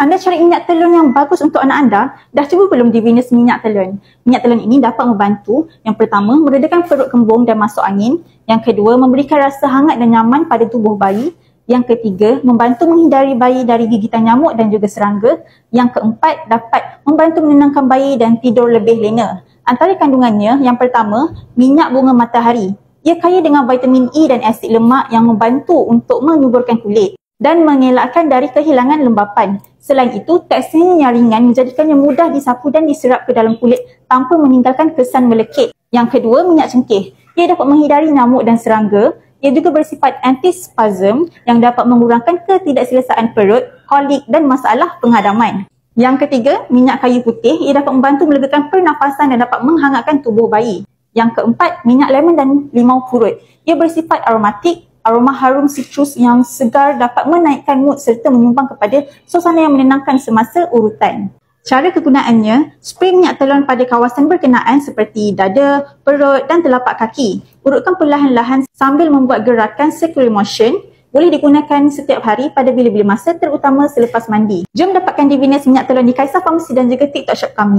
Anda cari minyak telon yang bagus untuk anak anda? Dah cuba belum Divinus minyak telon? Minyak telon ini dapat membantu, yang pertama, meredakan perut kembung dan masuk angin. Yang kedua, memberikan rasa hangat dan nyaman pada tubuh bayi. Yang ketiga, membantu menghindari bayi dari gigitan nyamuk dan juga serangga. Yang keempat, dapat membantu menenangkan bayi dan tidur lebih lena. Antara kandungannya, yang pertama, minyak bunga matahari. Ia kaya dengan vitamin E dan asid lemak yang membantu untuk menyuburkan kulit dan mengelakkan dari kehilangan lembapan. Selain itu, teksturnya yang ringan menjadikannya mudah disapu dan diserap ke dalam kulit tanpa meninggalkan kesan melekit. Yang kedua, minyak cengkeh. Ia dapat menghindari nyamuk dan serangga. Ia juga bersifat antispasm yang dapat mengurangkan ketidakselesaan perut, kolik dan masalah penghadaman. Yang ketiga, minyak kayu putih. Ia dapat membantu melegakan pernafasan dan dapat menghangatkan tubuh bayi. Yang keempat, minyak lemon dan limau purut. Ia bersifat aromatik. Aroma harum sitrus yang segar dapat menaikkan mood serta menyumbang kepada suasana yang menenangkan semasa urutan. Cara kegunaannya, spray minyak telon pada kawasan berkenaan seperti dada, perut dan telapak kaki. Urutkan perlahan-lahan sambil membuat gerakan circular motion. Boleh digunakan setiap hari pada bila-bila masa, terutama selepas mandi. Jom dapatkan Divinus minyak telon di Kaisar Farmasi dan juga TikTok Shop kami.